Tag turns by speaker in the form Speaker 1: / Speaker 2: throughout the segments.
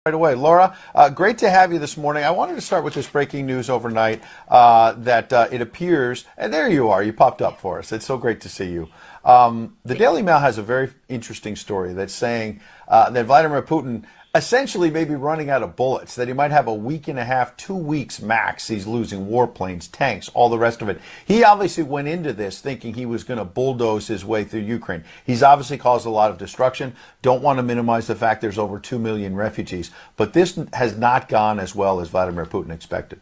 Speaker 1: Right away. Laura, great to have you this morning. I wanted to start with this breaking news overnight that it appears, and there you are, you popped up for us. It's so great to see you. The Daily Mail has a very interesting story that's saying that Vladimir Putin essentially may be running out of bullets, that he might have a week and a half, 2 weeks max. He's losing warplanes, tanks, all the rest of it. He obviously went into this thinking he was going to bulldoze his way through Ukraine. He's obviously caused a lot of destruction. Don't want to minimize the fact there's over 2 million refugees. But this has not gone as well as Vladimir Putin expected.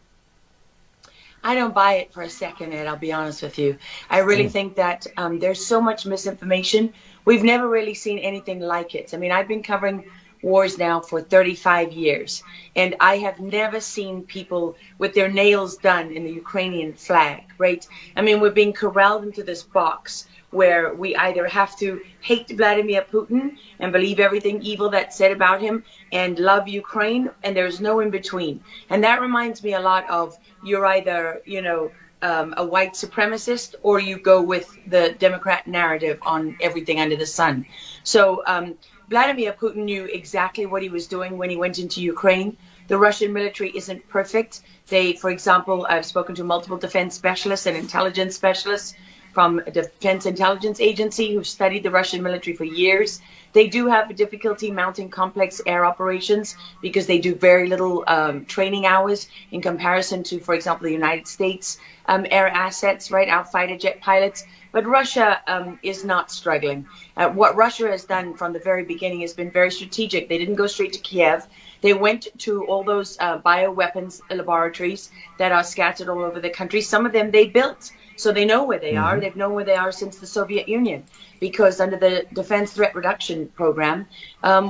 Speaker 2: I don't buy it for a second, Ed, I'll be honest with you. I really think that there's so much misinformation. We've never really seen anything like it. I mean, I've been covering wars now for 35 years, and I have never seen people with their nails done in the Ukrainian flag, right? I mean, we're being corralled into this box where we either have to hate Vladimir Putin and believe everything evil that's said about him and love Ukraine, and there's no in between. And that reminds me a lot of, you're either, a white supremacist, or you go with the Democrat narrative on everything under the sun. So Vladimir Putin knew exactly what he was doing when he went into Ukraine. The Russian military isn't perfect. They, for example, I've spoken to multiple defense specialists and intelligence specialists from a Defense Intelligence Agency who've studied the Russian military for years. They do have a difficulty mounting complex air operations because they do very little training hours in comparison to, for example, the United States air assets, right, our fighter jet pilots. But Russia is not struggling. What Russia has done from the very beginning has been very strategic. They didn't go straight to Kiev. They went to all those bioweapons laboratories that are scattered all over the country. Some of them they built, so they know where they are. They've known where they are since the Soviet Union, because under the Defense Threat Reduction Program,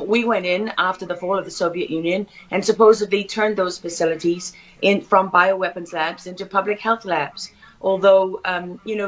Speaker 2: we went in after the fall of the Soviet Union and supposedly turned those facilities from bioweapons labs into public health labs. Although,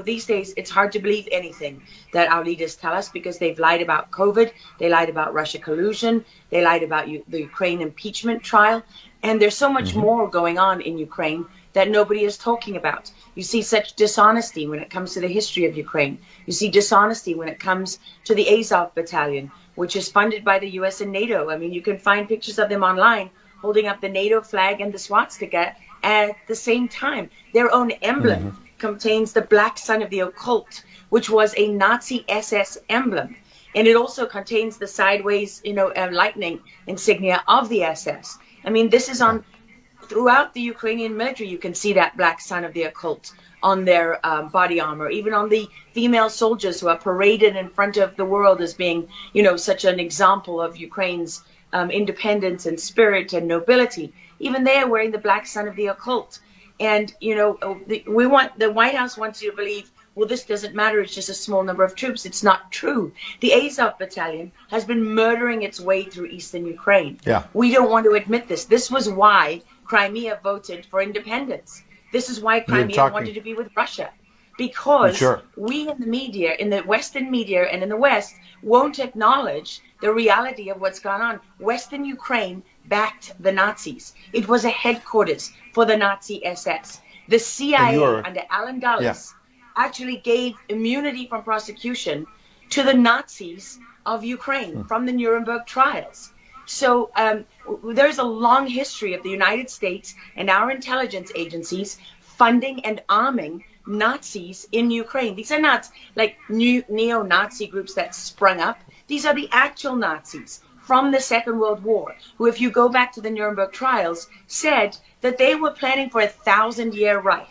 Speaker 2: these days it's hard to believe anything that our leaders tell us, because they've lied about COVID, they lied about Russia collusion, they lied about the Ukraine impeachment trial, and there's so much more going on in Ukraine that nobody is talking about. You see such dishonesty when it comes to the history of Ukraine. You see dishonesty when it comes to the Azov battalion, which is funded by the US and NATO. I mean, you can find pictures of them online holding up the NATO flag and the swastika at the same time. Their own emblem contains the black sun of the occult, which was a Nazi SS emblem. And it also contains the sideways, lightning insignia of the SS. I mean, this is on throughout the Ukrainian military. You can see that black sun of the occult on their body armor, even on the female soldiers who are paraded in front of the world as being, such an example of Ukraine's independence and spirit and nobility. Even they are wearing the black sun of the occult. And, the White House wants you to believe, well, this doesn't matter, it's just a small number of troops. It's not true. The Azov battalion has been murdering its way through eastern Ukraine. Yeah. We don't want to admit this. This was why Crimea voted for independence. This is why Crimea wanted to be with Russia. Because we in the media, in the Western media and in the West, won't acknowledge the reality of what's gone on. Western Ukraine backed the Nazis. It was a headquarters for the Nazi SS. The CIA under Allen Dulles actually gave immunity from prosecution to the Nazis of Ukraine from the Nuremberg trials. So there's a long history of the United States and our intelligence agencies funding and arming Nazis in Ukraine. These are not like new neo-Nazi groups that sprung up. These are the actual Nazis from the Second World War, who, if you go back to the Nuremberg trials, said that they were planning for a 1,000-year Reich.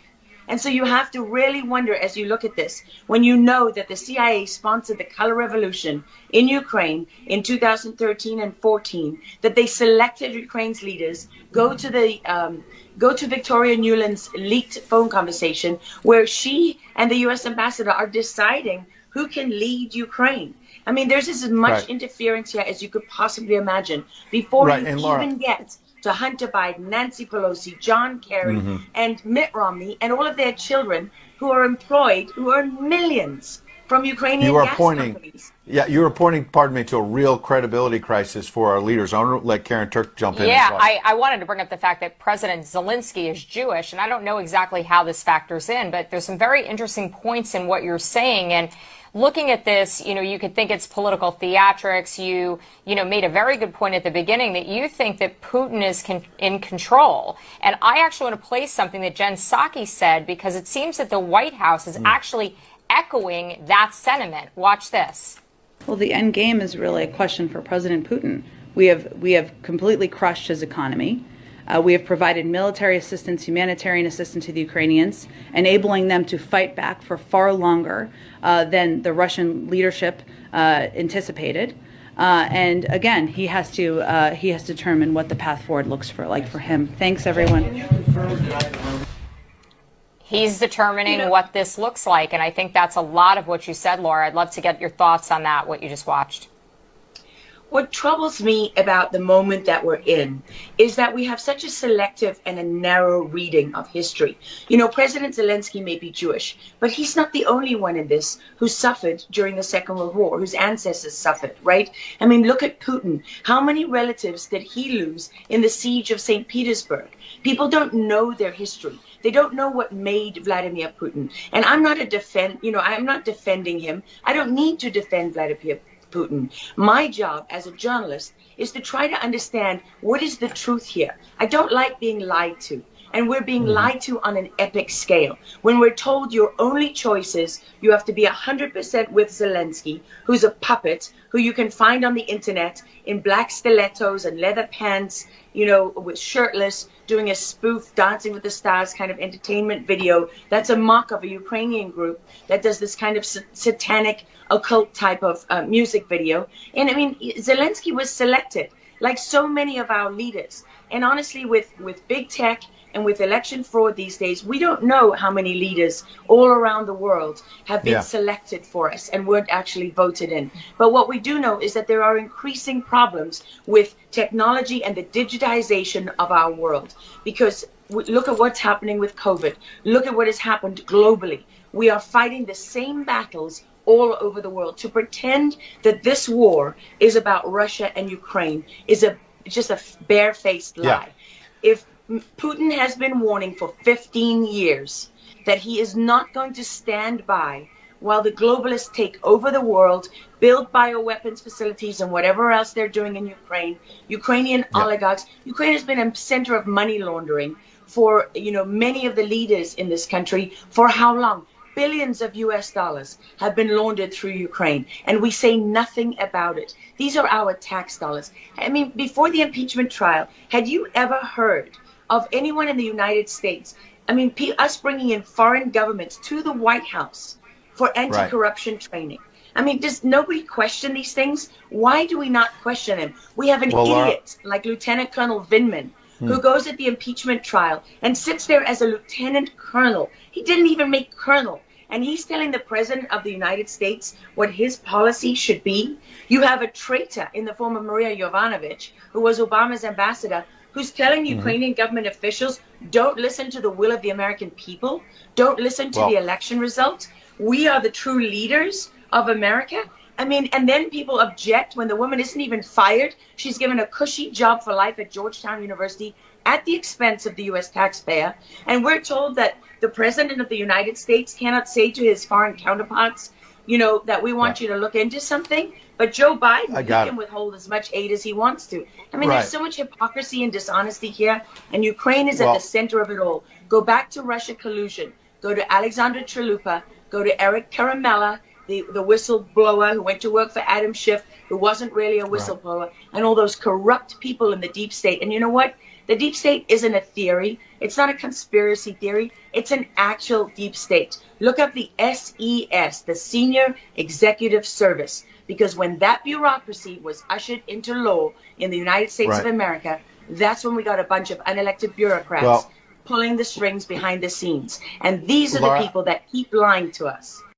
Speaker 2: And so you have to really wonder, as you look at this, when you know that the CIA sponsored the color revolution in Ukraine in 2013 and 14, that they selected Ukraine's leaders, go to Victoria Nuland's leaked phone conversation where she and the US ambassador are deciding who can lead Ukraine. I mean, there's as much interference here as you could possibly imagine before you even get to Hunter Biden, Nancy Pelosi, John Kerry, and Mitt Romney, and all of their children who are employed, who earn millions from Ukrainian gas companies.
Speaker 1: Yeah, you are pointing, pardon me, to a real credibility crisis for our leaders. I want to let Karen Turk jump in.
Speaker 3: Yeah, I wanted to bring up the fact that President Zelensky is Jewish, and I don't know exactly how this factors in, but there's some very interesting points in what you're saying. And looking at this, you could think it's political theatrics. You made a very good point at the beginning that you think that Putin is in control. And I actually want to play something that Jen Psaki said, because it seems that the White House is actually echoing that sentiment. Watch this.
Speaker 4: Well, the end game is really a question for President Putin. We have completely crushed his economy. We have provided military assistance, humanitarian assistance to the Ukrainians, enabling them to fight back for far longer than the Russian leadership anticipated. And again, he has to determine what the path forward looks like for him. Thanks, everyone.
Speaker 3: He's determining what this looks like, and I think that's a lot of what you said, Laura. I'd love to get your thoughts on that, what you just watched.
Speaker 2: What troubles me about the moment that we're in is that we have such a selective and a narrow reading of history. President Zelensky may be Jewish, but he's not the only one in this who suffered during the Second World War, whose ancestors suffered, right? I mean, look at Putin. How many relatives did he lose in the siege of St. Petersburg? People don't know their history. They don't know what made Vladimir Putin. And I'm not I'm not defending him. I don't need to defend Vladimir Putin. My job as a journalist is to try to understand what is the truth here. I don't like being lied to. And we're being lied to on an epic scale. When we're told your only choice is you have to be 100% with Zelensky, who's a puppet, who you can find on the internet in black stilettos and leather pants, with shirtless, doing a spoof Dancing with the Stars kind of entertainment video. That's a mock of a Ukrainian group that does this kind of satanic occult type of music video. And I mean, Zelensky was selected, like so many of our leaders. And honestly, with big tech and with election fraud these days, we don't know how many leaders all around the world have been selected for us and weren't actually voted in. But what we do know is that there are increasing problems with technology and the digitization of our world. Because look at what's happening with COVID. Look at what has happened globally. We are fighting the same battles all over the world. To pretend that this war is about Russia and Ukraine is just a barefaced lie. If Putin has been warning for 15 years that he is not going to stand by while the globalists take over the world, build bioweapons facilities and whatever else they're doing in Ukraine, Ukrainian oligarchs. Ukraine has been a center of money laundering for many of the leaders in this country. For how long? Billions of US dollars have been laundered through Ukraine, and we say nothing about it. These are our tax dollars. I mean, before the impeachment trial, had you ever heard of anyone in the United States, us bringing in foreign governments to the White House for anti-corruption training? I mean, does nobody question these things? Why do we not question them? We have an idiot like Lieutenant Colonel Vindman, who goes at the impeachment trial and sits there as a lieutenant colonel. He didn't even make colonel. And he's telling the president of the United States what his policy should be. You have a traitor in the form of Maria Yovanovitch, who was Obama's ambassador, who's telling Ukrainian government officials, don't listen to the will of the American people. Don't listen to the election results. We are the true leaders of America. I mean, and then people object when the woman isn't even fired. She's given a cushy job for life at Georgetown University at the expense of the U.S. taxpayer. And we're told that the president of the United States cannot say to his foreign counterparts, that we want you to look into something. But Joe Biden can withhold as much aid as he wants to. I mean, there's so much hypocrisy and dishonesty here. And Ukraine is at the center of it all. Go back to Russia collusion. Go to Alexander Chalupa. Go to Eric Karamella, the whistleblower who went to work for Adam Schiff, who wasn't really a whistleblower, and all those corrupt people in the deep state. And you know what? The deep state isn't a theory. It's not a conspiracy theory. It's an actual deep state. Look up the SES, the Senior Executive Service, because when that bureaucracy was ushered into law in the United States of America, that's when we got a bunch of unelected bureaucrats pulling the strings behind the scenes. And these are the people that keep lying to us.